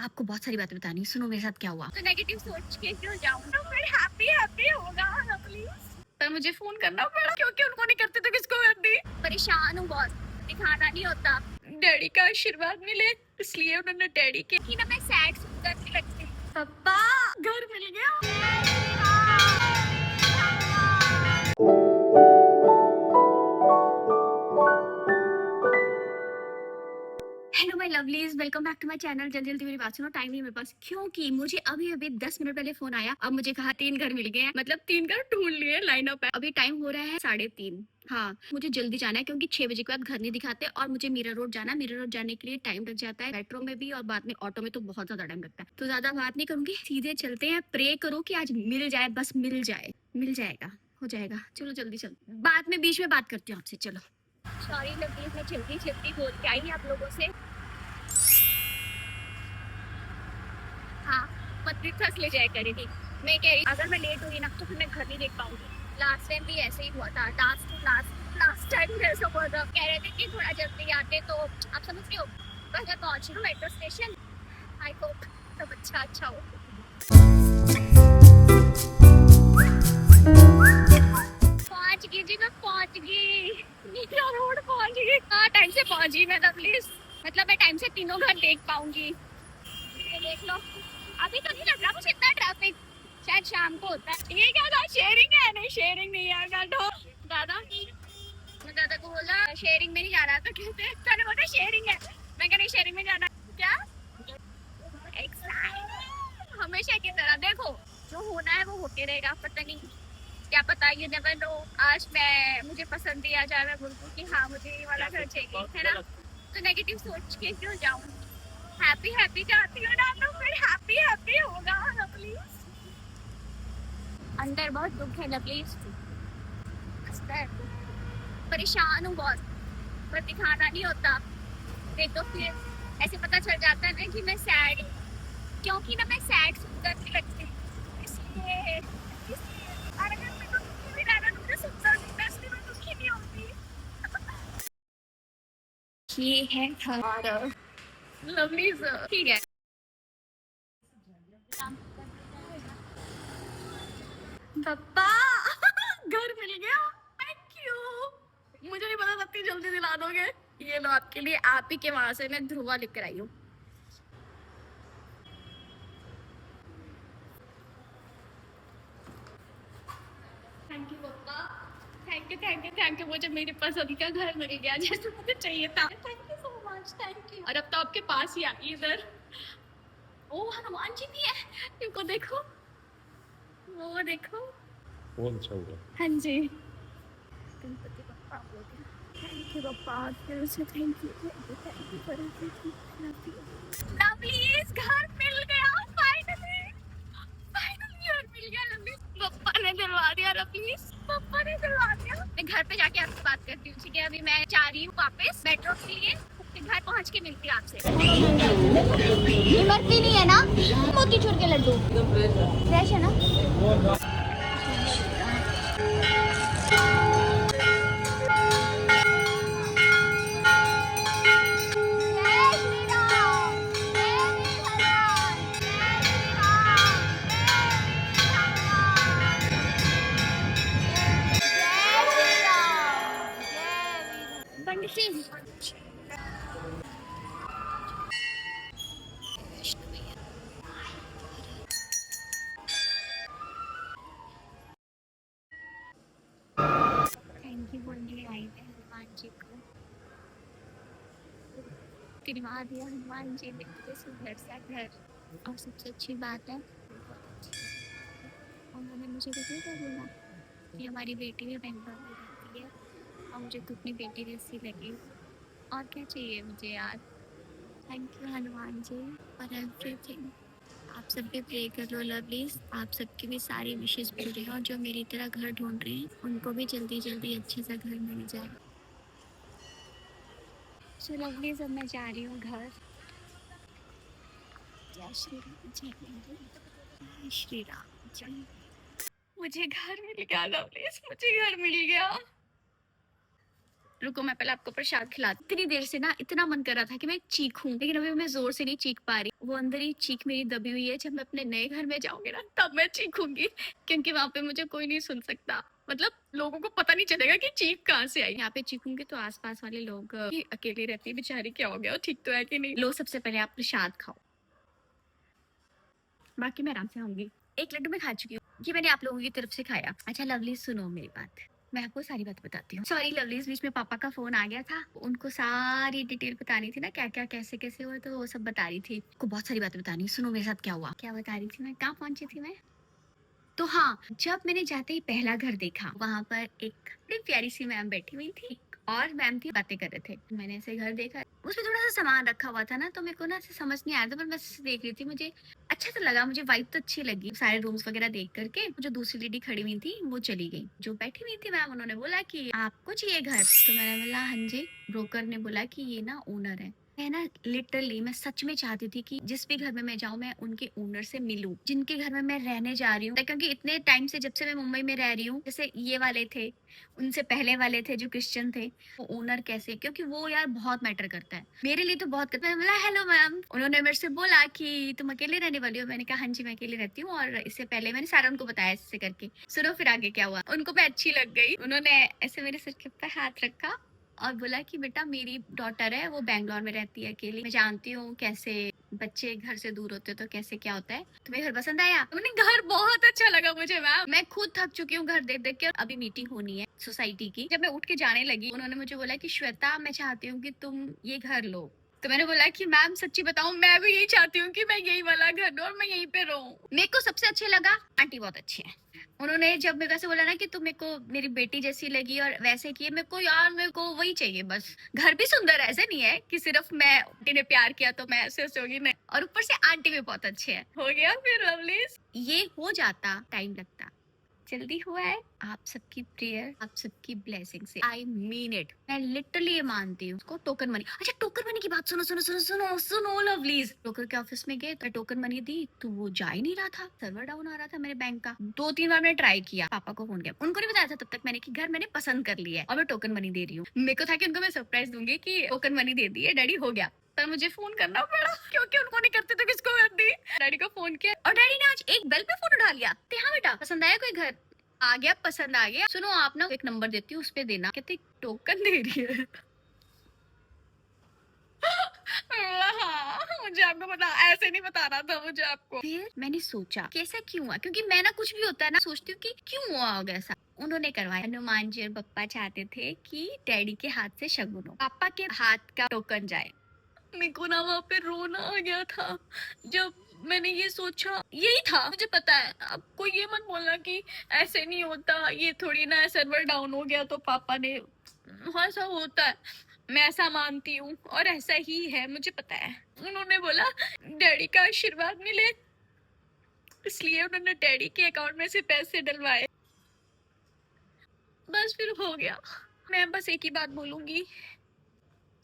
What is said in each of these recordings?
आपको बहुत सारी बातें बतानी है, सुनो मेरे साथ क्या हुआ। तो नेगेटिव सोच के क्यों जाऊं, तो फिर हैप्पी हैप्पी होगा ना प्लीज। पर मुझे फोन करना पड़ा क्योंकि उनको नहीं करते तो किसको करती। परेशान हूँ बहुत, दिखाना नहीं होता। डैडी का आशीर्वाद मिले इसलिए उन्होंने डैडी के कि ना मैं सैड सुंदर नहीं लगती। पापा घर मिल गया। Hello my lovelies, welcome back to my channel. जल्दी जल्दी मेरी बात सुनो, टाइम नहीं मेरे पास क्योंकि मुझे अभी अभी 10 मिनट पहले फोन आया। अब मुझे कहा 3 घर मिल गए हैं, मतलब 3 घर ढूंढ लिए, लाइन अप है। अभी टाइम हो रहा है 3:30। हाँ मुझे जल्दी जाना है क्योंकि 6 बजे के बाद घर नहीं दिखाते और मुझे मीरा रोड जाना है। मीरा रोड जाने के लिए टाइम लग जाता है, मेट्रो में भी और बाद में ऑटो में तो बहुत ज्यादा टाइम लगता है। तो ज्यादा बात नहीं करूंगी, सीधे चलते हैं। प्रे करो कि आज मिल जाए, बस मिल जाए। मिल जाएगा, हो जाएगा। चलो जल्दी चल, बाद में बीच में बात करती हूँ आपसे। चलो सॉरी लवलीज, मैं जल्दी जल्दी बोल के आई आप लोगों से। हाँ मत भी फंस ले जाए करेगी। मैं कह रही अगर मैं लेट हुई ना तो फिर मैं घर नहीं देख पाऊंगी। लास्ट टाइम भी ऐसे ही हुआ था। लास्ट टाइम भी ऐसा हुआ था। कह रहे थे कि थोड़ा जल्दी आते तो आप समझ रहे हो। बस मैं पहुंच रही हूँ मेट्रो स्टेशन। आई होप सब अच्छा हो। पहुंच गई जी, मैं पहुंच गई। मीरा रोड पहुंच गई। हाँ टाइम से पहुंची मैं प्लीज। मतलब मैं टाइम से तीनों घर देख पाऊंगी। ये देख लो, अभी तो नहीं लग रहा मुझे इतना ट्रैफिक। शायद शाम को होता है। ये क्या था, शेयरिंग है? नहीं शेयरिंग नहीं है। दादा, मैं दादा को बोला शेयरिंग में नहीं जा रहा, तो कहते मैंने बोला शेयरिंग है। मैं कह नहीं शेयरिंग में जाना। क्या हमेशा की तरह देखो, जो होना है वो होके रहेगा। पता नहीं क्या पता, ये नेवर नो। आज मैं मुझे पसंद ही आ जाए, मैं बोलूँ कि हाँ मुझे ये वाला घर चाहिए, है ना। तो नेगेटिव सोच के क्यों जाऊँ, हैप्पी हैप्पी जाती हो ना तो फिर हैप्पी हैप्पी होगा ना प्लीज। अंदर बहुत दुख है ना प्लीज। परेशान हूँ बहुत, पर दिखाना नहीं होता। देखो फिर ऐसे पता चल जाता है ना कि मैं सैड हूँ, क्योंकि ना मैं सैड सुंदर नहीं लगती। इसलिए और अगर मैं तो दुखी भी रहना तो मुझे सुंदर दिखना, इसलिए मैं दुखी नहीं होती। ये है हमारा लवली सर, ठीक है। पापा घर मिल गया। थैंक यू, मुझे नहीं पता था इतनी जल्दी दिला दोगे। ये लो आपके लिए, आप ही के वहां से मैं ध्रुवा लेकर आई हूँ। थैंक यू पापा, thank you thank you thank you. मुझे मेरी पसंद का घर मिल गया जैसे मुझे चाहिए था। Thank you so much, thank you. और अब तो आपके पास ही आ गई इधर। ओ हनुमान जी भी है, इनको देखो, वो देखो। कौन सा हुआ? हाँ जी, गणपति बप्पा बोल के। थैंक यू पप्पा, दिल से thank you for everything. Love you. Please घर मिल गया फाइनली। फाइनली घर मिल गया लवली। पप्पा ने दिलवा दिया ना प्लीज, पप्पा ने दिलवा दिया। मैं घर पे जाके आपसे बात करती हूँ, ठीक है। अभी मैं जा रही हूँ वापस मेट्रो के लिए, फिर घर पहुँच के मिलती हूँ आपसे। इमरती नहीं है ना मोतीचूर के लड्डू? फ्रेश है ना? बंसी थैंक यू बोलने आई है हनुमान जी को। दिलवा दिया हनुमान जी ने मुझे सुंदर सा घर। और सबसे अच्छी बात है, उन्होंने मुझे पता क्या बोला कि हमारी बेटी भी बेंगलोर में रहती है और मुझे तो अपनी बेटी जैसी लगी। और क्या चाहिए मुझे यार। Thank you Hanuman ji for everything. आप सब भी प्रे कर लो लवलीज, आप सबकी भी सारी विशेष पूरी हो। जो मेरी तरह घर ढूंढ रहे हैं उनको भी जल्दी जल्दी अच्छे सा घर मिल जाए। सो लवलीज, अब मैं जा रही हूँ घर। जय श्री राम, जय श्री राम, जय। मुझे घर मिल गया लवलीज, मुझे घर मिल गया। रुको मैं पहले आपको प्रसाद खिलाती। इतनी देर से ना इतना मन कर रहा था कि मैं चीखूं, लेकिन अभी मैं जोर से नहीं चीख पा रही। वो अंदर ही चीख मेरी दबी हुई है, जब मैं अपने नए घर में जाऊंगी ना तब मैं चीखूंगी, क्योंकि वहां पे मुझे कोई नहीं सुन सकता। मतलब लोगों को पता नहीं चलेगा कि चीख कहाँ से आई। यहाँ पे चीखूंगी तो आसपास वाले लोग "ये अकेली रहती है बेचारी, क्या हो गया, ठीक तो है कि नहीं"। लो सबसे पहले आप प्रसाद खाओ, बाकी मैं आराम से खाऊंगी। एक लड्डू मैं खा चुकी हूँ, ये मैंने आप लोगों की तरफ से खाया। अच्छा लवली सुनो मेरी बात, मैं आपको सारी बात बताती हूँ। सॉरी लवली, इस बीच में पापा का फोन आ गया था, उनको सारी डिटेल बतानी थी ना, क्या क्या कैसे कैसे हुआ, तो वो सब बता रही थी। को बहुत सारी बातें बतानी है, सुनो मेरे साथ क्या हुआ। क्या बता रही थी मैं, कहाँ पहुंची थी मैं। तो हाँ, जब मैंने जाते ही पहला घर देखा, वहां पर एक बड़ी प्यारी सी मैम बैठी हुई थी, एक और मैम थी, बातें कर रहे थे। मैंने ऐसे घर देखा, उसमें थोड़ा सा सामान रखा हुआ था ना, तो मेरे को ना ऐसे समझ नहीं आया था, पर मैं ऐसे देख रही थी, मुझे अच्छा तो लगा, मुझे वाइब तो अच्छी लगी। सारे रूम्स वगैरह देख करके जो दूसरी लेडी खड़ी हुई थी वो चली गई। जो बैठी हुई थी मैम, उन्होंने बोला कि आपको चाहिए घर, तो मैंने बोला हाँ जी। ब्रोकर ने बोला कि ये ना ओनर है। मैं ना लिटरली मैं सच में चाहती थी कि जिस भी घर में मैं जाऊं मैं उनके ओनर से मिलूं, जिनके घर में मैं रहने जा रही हूँ। क्योंकि इतने टाइम से जब से मैं मुंबई में रह रही हूँ, जैसे ये वाले थे, उनसे पहले वाले थे जो क्रिश्चियन थे, वो ओनर कैसे, क्योंकि वो यार बहुत मैटर करता है मेरे लिए, तो बहुत करता है। मैंने बोला हेलो मैम, उन्होंने मेरे से बोला कि तुम अकेले रहने वाली हो, मैंने कहा हाँ जी मैं अकेले रहती हूँ, और इससे पहले मैंने सारा उनको बताया ऐसे करके। सुनो फिर आगे क्या हुआ, उनको मैं अच्छी लग गई, उन्होंने ऐसे मेरे सिर के ऊपर हाथ रखा और बोला कि बेटा मेरी डॉटर है, वो बैंगलोर में रहती है अकेली, मैं जानती हूँ कैसे बच्चे घर से दूर होते तो कैसे क्या होता है, तुम्हें घर पसंद आया। मैंने घर बहुत अच्छा लगा मुझे मैम, मैं खुद थक चुकी हूँ घर देख देख के। अभी मीटिंग होनी है सोसाइटी की, जब मैं उठ के जाने लगी उन्होंने मुझे बोला कि श्वेता मैं चाहती हूँ कि तुम ये घर लो। तो मैंने बोला कि मैम सच्ची बताऊं, मैं भी यही चाहती हूँ कि मैं यही वाला घर लूं और मैं यहीं पे रहूं। मेरे को सबसे अच्छे लगा, आंटी बहुत अच्छी है। उन्होंने जब मेरे को ऐसे बोला ना कि तुम मेरे को मेरी बेटी जैसी लगी और वैसे किए, मेरे को यार मेरे को वही चाहिए बस। घर भी सुंदर है, ऐसे नहीं है कि सिर्फ मैं आंटी ने प्यार किया तो मैं ऐसे ऐसे होगी, नहीं। और ऊपर से आंटी भी बहुत अच्छे है। हो गया फिर लवलीज, ये हो जाता, टाइम लगता, जल्दी हुआ है। आप सबकी प्रेयर, आप सबकी ब्लेसिंग से, आई मीन इट, मैं लिटरली ये मानती हूँ उसको। टोकन मनी, अच्छा टोकन मनी की बात सुनो सुनो सुनो सुनो सुनो लवलीज। टोकर के ऑफिस में गए तो टोकन मनी दी तो वो जा ही नहीं रहा था, सर्वर डाउन आ रहा था मेरे बैंक का। 2-3 बार मैंने ट्राई किया, पापा को फोन किया, उनको नहीं बताया था तब तक मैंने कि घर मैंने पसंद कर लिया है और मैं टोकन मनी दे रही हूँ। मेरे को था कि उनको मैं सरप्राइज दूंगी कि टोकन मनी दे दी है डैडी, हो गया। पर मुझे फोन करना पड़ा क्योंकि उनको नहीं करते तो किसको करती। डैडी को फोन किया और डैडी ने आज एक बेल पे फोन उठा लिया, हाँ बेटा पसंद आया कोई घर, आ गया पसंद आ गया, सुनो आप ना एक नंबर देती हूँ उस पे देना। कहते टोकन दे रही है। हाँ, मुझे आपको बता, ऐसे नहीं बताना था मुझे आपको। फिर मैंने सोचा कि ऐसा क्यों हुआ, क्योंकि मैं ना कुछ भी होता है ना सोचती हूँ कि क्यों हुआ होगा ऐसा। उन्होंने करवाया, हनुमान जी और पप्पा चाहते थे कि डैडी के हाथ से शगुन हो, पापा के हाथ का टोकन जाए। मेरे को ना वहाँ पे रोना आ गया था जब मैंने ये सोचा, यही था मुझे पता है। अब कोई ये मत बोलना कि ऐसे नहीं होता, ये थोड़ी ना सर्वर डाउन हो गया तो पापा ने, हाँ ऐसा होता है, मैं ऐसा मानती हूँ और ऐसा ही है, मुझे पता है। उन्होंने बोला डैडी का आशीर्वाद मिले, इसलिए उन्होंने डैडी के अकाउंट में से पैसे डलवाए, बस फिर हो गया। मैं बस एक ही बात बोलूंगी,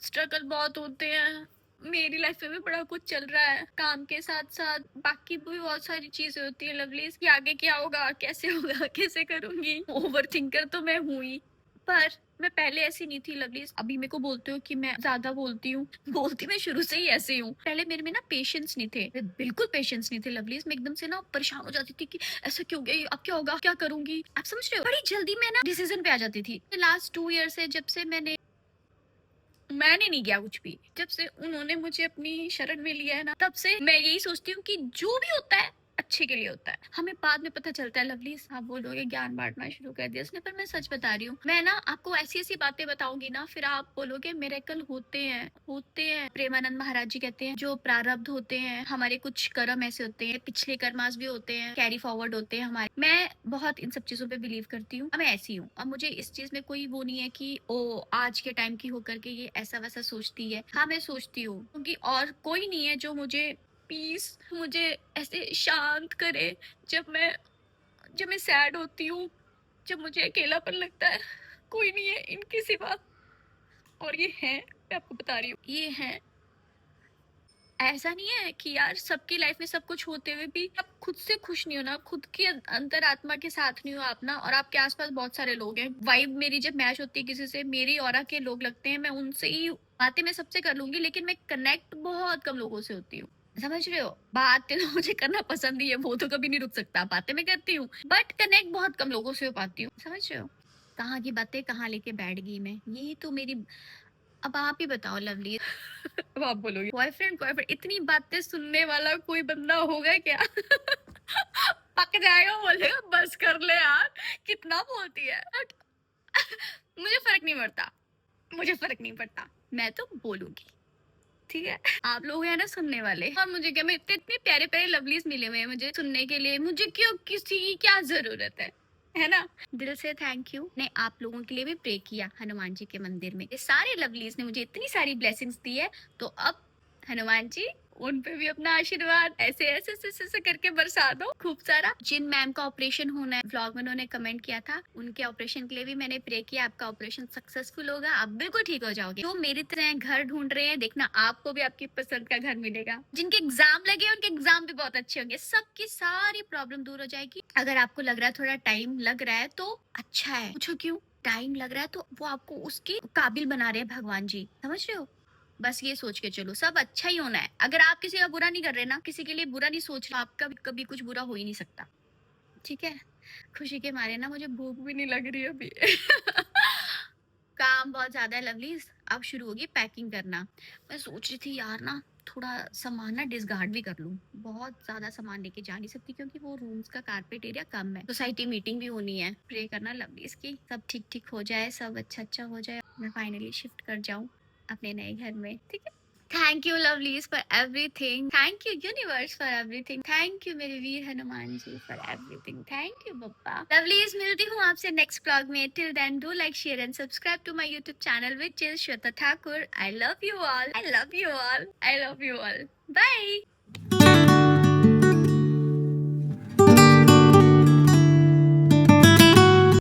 स्ट्रगल बहुत होते हैं, मेरी लाइफ में भी बड़ा कुछ चल रहा है, काम के साथ साथ बाकी भी बहुत सारी चीजें होती है लवलीज, कि आगे क्या होगा, कैसे होगा, कैसे करूंगी। ओवर थिंकर तो मैं हूँ ही, पर मैं पहले ऐसी नहीं थी लवलीज। अभी मेरे को बोलते हो कि मैं ज्यादा बोलती हूँ, बोलती मैं शुरू से ही ऐसे ही हूँ। पहले मेरे में ना पेशेंस नहीं थे, बिल्कुल पेशेंस नहीं थे लवलीज। मैं एकदम से ना परेशान हो जाती थी कि ऐसा क्यों हो गया, अब क्या होगा, क्या करूंगी, आप समझ रहे हो। बड़ी जल्दी मैं ना डिसीजन पे आ जाती थी। लास्ट 2 ईयर से जब से मैंने नहीं किया कुछ भी, जब से उन्होंने मुझे अपनी शरण में लिया है ना, तब से मैं यही सोचती हूँ कि जो भी होता है अच्छे के लिए होता है। हमें बाद में पता चलता है लवली, आप बोलोगे ज्ञान बांटना शुरू कर दिया उसने, पर मैं सच बता रही हूँ। मैं ना आपको ऐसी ऐसी बातें बताऊंगी ना, फिर आप बोलोगे मिरेकल होते हैं, होते हैं। प्रेमानंद महाराज जी कहते हैं जो प्रारब्ध होते हैं, हमारे कुछ कर्म ऐसे होते हैं, पिछले कर्मास भी होते हैं, कैरी फॉरवर्ड होते हैं हमारे। मैं बहुत इन सब चीजों पे बिलीव करती हूँ, मैं ऐसी हूँ। अब मुझे इस चीज में कोई वो नहीं है कि ओ आज के टाइम की होकर के ये ऐसा वैसा सोचती है। हाँ मैं सोचती हूँ, क्योंकि और कोई नहीं है जो मुझे पीस, मुझे ऐसे शांत करे जब मैं सैड होती हूँ, जब मुझे अकेलापन लगता है, कोई नहीं है इनके सिवा। और ये है, मैं आपको बता रही हूँ, ये है। ऐसा नहीं है कि यार सबकी लाइफ में सब कुछ होते हुए भी आप खुद से खुश नहीं हो ना, खुद के अंतर आत्मा के साथ नहीं हो आप ना, और आपके आसपास बहुत सारे लोग हैं। वाइब मेरी जब मैच होती है किसी से, मेरी ऑरा के लोग लगते हैं, मैं उनसे ही बातें मैं सबसे कर लूंगी, लेकिन मैं कनेक्ट बहुत कम लोगों से होती हूँ। समझ रहे हो? बातें तो मुझे करना पसंद ही है, वो तो कभी नहीं रुक सकता, बातें मैं करती हूँ, बट कनेक्ट बहुत कम लोगों से हो पाती हूँ, समझ रहे हो? कहाँ की बातें कहाँ लेके बैठ गई मैं, यही तो मेरी। अब आप ही बताओ लवली। अब आप बोलोगे बॉयफ्रेंड बॉयफ्रेंड, इतनी बातें सुनने वाला कोई बंदा होगा क्या? पक जाएगा, बोलेगा बस कर ले यार, कितना बोलती है। But मुझे फर्क नहीं पड़ता, मुझे फर्क नहीं पड़ता, मैं तो बोलूंगी, ठीक है? आप लोग हैं ना सुनने वाले, और मुझे क्या, मैं इतने इतने प्यारे प्यारे लवलीज मिले हुए हैं मुझे सुनने के लिए, मुझे क्यों किसी की क्या जरूरत है ना? दिल से थैंक यू। ने आप लोगों के लिए भी प्रे किया हनुमान जी के मंदिर में, ये सारे लवलीज ने मुझे इतनी सारी ब्लेसिंग्स दी है, तो अब हनुमान जी उन पे भी अपना आशीर्वाद ऐसे ऐसे ऐसे ऐसे ऐसे करके बरसा दो खूब सारा। जिन मैम का ऑपरेशन होना है, व्लॉग में उन्होंने कमेंट किया था, उनके ऑपरेशन के लिए भी मैंने प्रे किया, आपका ऑपरेशन सक्सेसफुल होगा, आप बिल्कुल ठीक हो जाओगे। तो मेरी तरह घर ढूंढ रहे हैं, देखना आपको भी आपकी पसंद का घर मिलेगा। जिनके एग्जाम लगे उनके एग्जाम भी बहुत अच्छे होंगे, सबकी सारी प्रॉब्लम दूर हो जाएगी। अगर आपको लग रहा है थोड़ा टाइम लग रहा है तो अच्छा है, पूछो क्यों टाइम लग रहा है, तो वो आपको उसके काबिल बना रहे हैं भगवान जी, समझ रहे हो? बस ये सोच के चलो, सब अच्छा ही होना है। अगर आप किसी का बुरा नहीं कर रहे ना, किसी के लिए बुरा नहीं सोच रहे, आपका कभी कुछ बुरा हो ही नहीं सकता, ठीक है? खुशी के मारे ना मुझे भूख भी नहीं लग रही अभी। काम बहुत ज्यादा है लवलीज, अब शुरू होगी पैकिंग करना। मैं सोच रही थी यार ना, थोड़ा सामान ना डिसगार्ड भी कर लूं, बहुत ज्यादा सामान लेके जा नहीं सकती क्योंकि वो रूम्स का कारपेट एरिया कम है, सोसाइटी मीटिंग भी होनी है। प्रे करना लवलीज की सब ठीक ठीक हो जाए, सब अच्छा अच्छा हो जाए, मैं फाइनली शिफ्ट कर जाऊं अपने नए घर में, ठीक है? Thank you lovelies for everything, thank you universe for everything, thank you मेरे वीर Hanuman ji for everything, thank you पप्पा। लवलीज मिलती हूँ आपसे नेक्स्ट ब्लॉग में, till then do like share and subscribe to my YouTube channel which is Shweta Thakur. I love you all, I love you all, I love you all, bye.